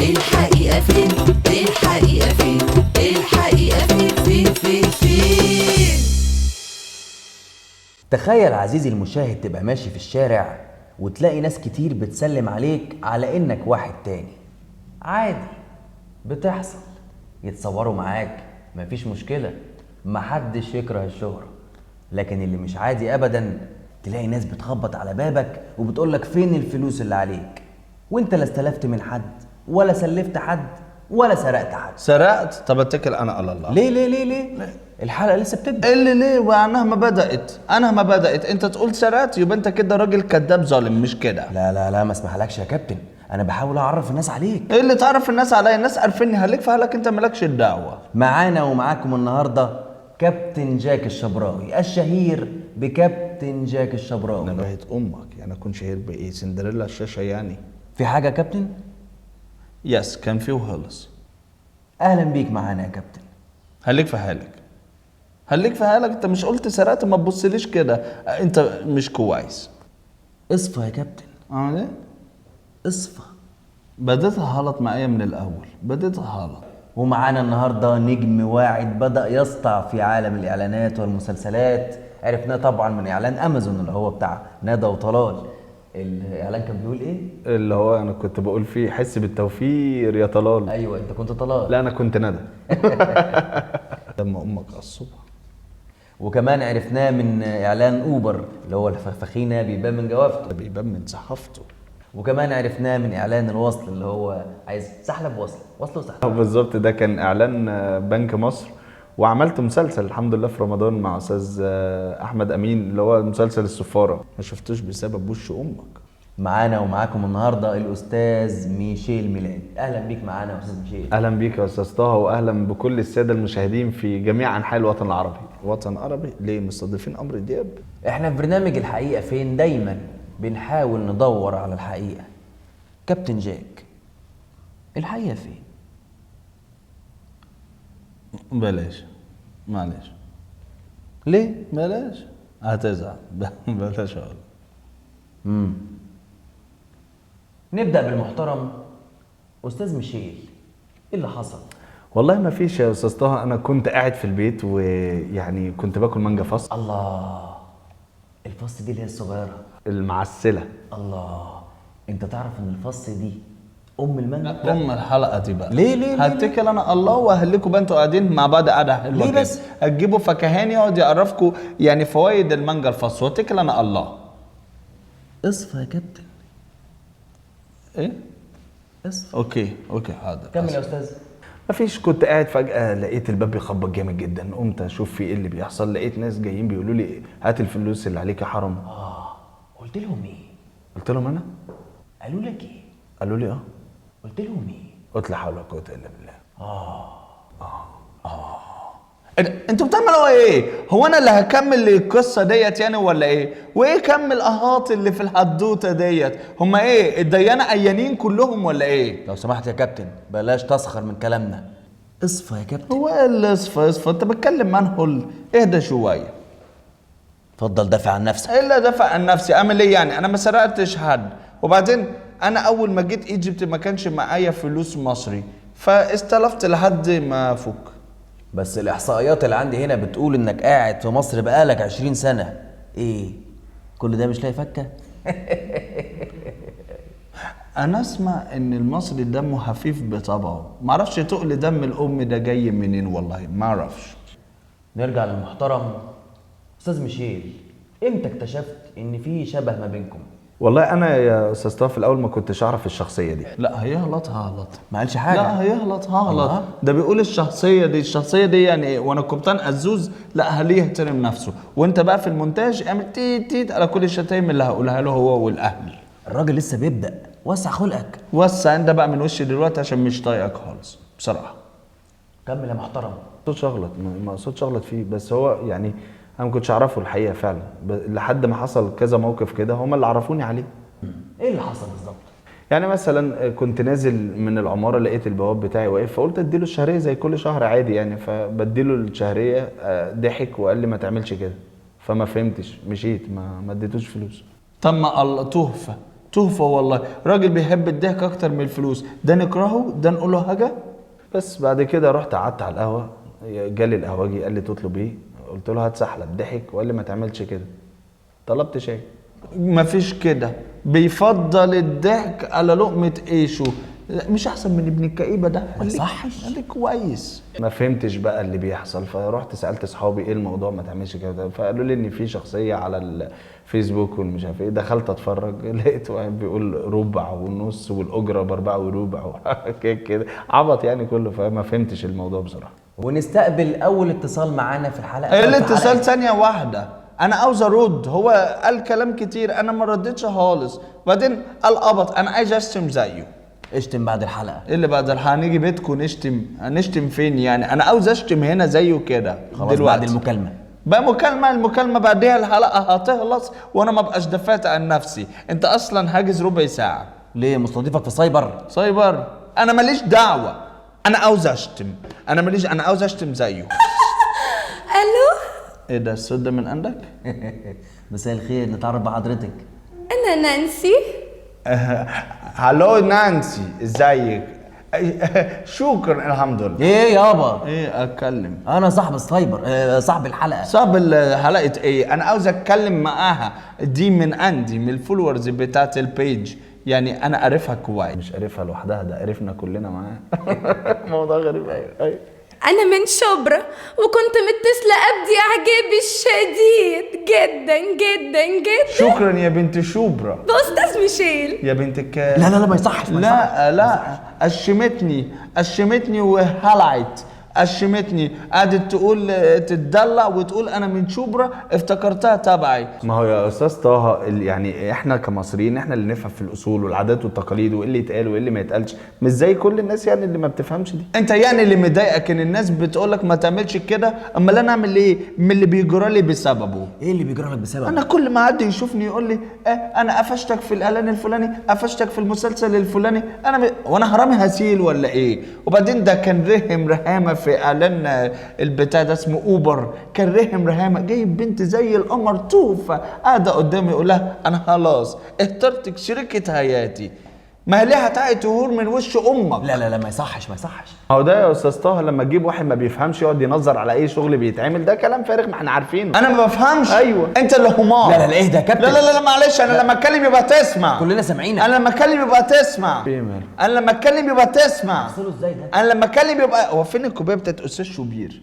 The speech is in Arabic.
الحقيقة فين؟ الحقيقة فين؟ الحقيقة فين؟ تخيل عزيزي المشاهد تبقى ماشي في الشارع وتلاقي ناس كتير بتسلم عليك على انك واحد تاني. عادي، بتحصل. يتصوروا معاك، مفيش مشكلة، محدش يكره الشهرة. لكن اللي مش عادي ابدا تلاقي ناس بتخبط على بابك وبتقولك فين الفلوس اللي عليك، وانت لا استلفت من حد ولا سلفت حد ولا سرقت حد. سرقت؟ طب اتكل انا على الله. ليه؟ الحلقة لسه بتبدأ. اللي ليه وعنها ما بدأت؟ انا ما بدأت انت تقول سرقت، يبقى انت كده راجل كذاب ظالم، مش كده؟ لا ما اسمحلكش يا كابتن، انا بحاول اعرف الناس عليك. ايه اللي تعرف الناس عليا؟ الناس عارفيني، هلك في حالك، انت مالكش الدعوه. معانا ومعاكم النهارده كابتن جاك الشبراوي، الشهير بكابتن جاك انا الشبراوي. بقيت امك يعني اكون شهير بايه؟ سندريلا الشاشه يعني؟ في حاجه يا كابتن؟ يس كان فيه وخلص. اهلا بيك معانا يا كابتن. هلك في حالك، هلك في حالك. انت مش قلت سرقت؟ ما تبصليش كده، انت مش كويس. اصفى يا كابتن، ايه؟ اصفى. بديتها غلط معايا من الاول، بديتها غلط. ومعانا النهارده نجم واعد بدأ يسطع في عالم الاعلانات والمسلسلات. عرفناه طبعا من اعلان امازون اللي هو بتاع ندى وطلال. الاعلان كان بيقول ايه؟ اللي هو انا كنت بقول فيه حس بالتوفير يا طلال. ايوه انت كنت طلال. لا انا كنت ندى. لما امك على الصبح. وكمان عرفناه من اعلان اوبر اللي هو الفخينه بيبان من جوافته. بيبان من صحافته. وكمان عرفناه من اعلان الوصل اللي هو عايز سحلب وصل وسحلب. بالظبط، ده كان اعلان بنك مصر. وعملت مسلسل الحمد لله في رمضان مع استاذ احمد امين اللي هو مسلسل السفاره، ما شفتوش بسبب وش امك. معانا ومعاكم النهارده الاستاذ ميشيل ميلاد. اهلا بيك معانا يا استاذ ميشيل. اهلا بيك يا استاذ طه، واهلا بكل الساده المشاهدين في جميع انحاء الوطن العربي. وطن عربي ليه مستضيفين عمرو دياب؟ احنا في برنامج الحقيقه فين دايما بنحاول ندور على الحقيقه. كابتن جاك، الحقيقه فين؟ بلاش، معلش. ليه؟ بلاش، هتزعل. بلاش اقول. نبدا بالمحترم استاذ ميشيل، ايه اللي حصل؟ والله ما فيش يا استاذ طه، انا كنت قاعد في البيت ويعني كنت باكل مانجا فص. الله، الفص دي اللي هي الصغيره المعسله. الله، انت تعرف ان الفص دي ام المانجا؟ ام الحلقه دي بقى. ليه هتكل انا الله واهلكوا بقى انتوا قاعدين مع بعض قاعده حلوه ليه كده. بس؟ هتجيبوا فكهاني يقعد يعرفكم يعني فوائد المانجا الفص، واتكل انا الله. اصفى يا كابتن. ايه؟ اصفى. اوكي حاضر. كمل يا استاذ. مفيش، كنت قاعد فجأة لقيت الباب بيخبط جامد جدا، قمت اشوف في ايه اللي بيحصل. لقيت ناس جايين بيقولوا لي هات الفلوس اللي عليك يا حرام. قلت لهم ايه؟ قلت لهم انا؟ قالوا لك ايه؟ قالوا لي قلت لهم ايه؟ قلت لا حول ولا قوة الا بالله. انتوا بتعملوا ايه؟ هو انا اللي هكمل القصه ديت يعني ولا ايه؟ وايه كم الاهات اللي في الحدوته ديت؟ هما ايه الديانه عيانين كلهم ولا ايه؟ لو سمحت يا كابتن بلاش تسخر من كلامنا. اصفى يا كابتن. هو ايه اللي اصفى؟ انت بتكلم منهل، اهدى شويه. اتفضل دافع عن نفسك. ايه اللي دافع عن نفسي؟ اعمل ايه يعني؟ انا ما سرقتش حد، وبعدين انا اول ما جيت ايجيبت ما كانش معايا فلوس مصري، فاستلفت لحد ما فك. بس الاحصائيات اللي عندي هنا بتقول انك قاعد في مصر بقالك 20 سنة. ايه كل ده مش لاقي فكة؟ انا اسمع ان المصري دمه خفيف بطبعه، معرفش تقل دم الام ده جاي منين، والله معرفش. نرجع للمحترم استاذ ميشيل، امتى اكتشفت ان في شبه ما بينكم؟ والله انا يا استاذ طه في الاول ما كنتش اعرف الشخصيه دي. لا هيغلط ما قالش حاجه. لا هيغلط. ده بيقول الشخصيه دي يعني ايه؟ وانا كابتن عزوز لا خليه يحترم نفسه، وانت بقى في المونتاج اعمل تيت على كل الشتايم اللي هقولها له هو والاهل. الراجل لسه بيبدا، وسع خلقك. وسع انت بقى من وشي دلوقتي عشان مش طايقك خالص بصراحه. كمل يا محترم. صوت شغلت، ما صوت شغلت فيه، بس هو يعني انا ما كنتش اعرفه الحقيقه فعلا، لحد ما حصل كذا موقف كده هم اللي عرفوني عليه. ايه اللي حصل بالظبط؟ يعني مثلا كنت نازل من العماره لقيت البواب بتاعي واقف، فقلت اديله الشهريه زي كل شهر عادي يعني، فبديله الشهريه ضحك وقال لي ما تعملش كده، فما فهمتش مشيت ما اديتوش فلوس. طب ما الله تهفه، تحفه والله. راجل بيحب الضحك اكتر من الفلوس، ده نكرهه ده نقول له حاجه. بس بعد كده رحت قعدت على القهوه، جالي القهوجي قال لي تطلب ايه؟ قلت له هات سحلب، ضحك وقال لي ما تعملش كده. طلبت شاي. مفيش كده، بيفضل الضحك على لقمه عيشه. لا مش احسن من ابن الكئيبه ده؟ صح. قال لي كويس. ما فهمتش بقى اللي بيحصل، فرحت سالت اصحابي ايه الموضوع ما تعملش كده، فقالوا لي ان في شخصيه على الفيسبوك والمش عارف ايه. دخلت اتفرج لقيت واحد بيقول ربع ونص والاجره ب4 وربع كده عبط يعني كله، فما فهمتش الموضوع بصراحه. ونستقبل اول اتصال معانا في الحلقه. ايه الاتصال؟ ثانيه واحده، انا عاوز ارد. هو قال كلام كتير انا ما ردتش خالص، بعدين قال قبط، انا عايز اشتم زيه. اشتم بعد الحلقه. ايه اللي بعد الحلقه؟ هنيجي بيتكم نشتم؟ هنشتم فين يعني؟ انا عاوز اشتم هنا زيه كده خلاص دلوقتي. بعد المكالمه بقى المكالمه بعدها الحلقه هتخلص وانا ما بقاش دفعت عن نفسي. انت اصلا حاجز ربع ساعه. ليه مستضيفك في سايبر؟ سايبر؟ انا ماليش دعوه، انا عاوز اشتم. انا عاوز اشتم زيه. الو، ايه ده الصوت ده من عندك؟ مساء الخير، نتعرف بحضرتك. انا نانسي. هلو نانسي، ازيك؟ شكرا الحمد لله. ايه يابا؟ ايه اتكلم؟ انا صاحب السايبر، صاحب الحلقه. صاحب حلقه ايه؟ انا عاوز اتكلم معاها، دي من عندي من الفولورز بتاعت البيج، يعني انا عارفها كويس. مش عارفها لوحدها، ده عرفنا كلنا معاها. موضوع غريب. ايوه انا من شبرا وكنت متصله ابدي اعجابي الشديد جدا جدا جدا شكرا يا بنت شبرا. باستاذ ميشيل. يا بنت لا ما يصحش، ما يصحش. لا قشمتني وهلعت. قشمتني، قعدت تقول تتدلع وتقول انا من شبرا، افتكرتها تبعي. ما هو يا استاذ طه يعني احنا كمصريين احنا اللي نفهم في الاصول والعادات والتقاليد وايه اللي يتقال وايه اللي ما يتقالش، مش زي كل الناس يعني اللي ما بتفهمش دي. انت يعني اللي مضايقك ان الناس بتقول لك ما تعملش كده، امال انا اعمل ايه من اللي بيجرى لي بسببه؟ ايه اللي بيجرى لك بسبب؟ انا كل ما حد يشوفني يقول لي انا قفشتك في الاعلان الفلاني، قفشتك في المسلسل الفلاني، وانا حرامي هسيل ولا ايه؟ وبعدين ده كان رهامه في اعلان البتاع ده اسمه اوبر، كان رهامه جايب بنت زي القمر توفه قاعده قدامي يقول لها انا خلاص اخترتك شريكه حياتي. ما هي ليه هتعي تهور من وش امك؟ لا ما يصحش. هو ده يا استاذ طه لما تجيب واحد ما بيفهمش يقعد ينظر على اي شغل بيتعمل، ده كلام فارغ، ما احنا عارفينه. انا ما بفهمش. ايوه انت اللي حمار. لا اهدى يا كابتن. لا معلش، انا لما اتكلم يبقى تسمع. كلنا سامعينك. انا لما اتكلم يبقى تسمع. انا لما اتكلم يبقى تسمع. ازاي ده؟ انا لما اتكلم يبقى هو فين الكوبايه بتاعت استاذ شوبير؟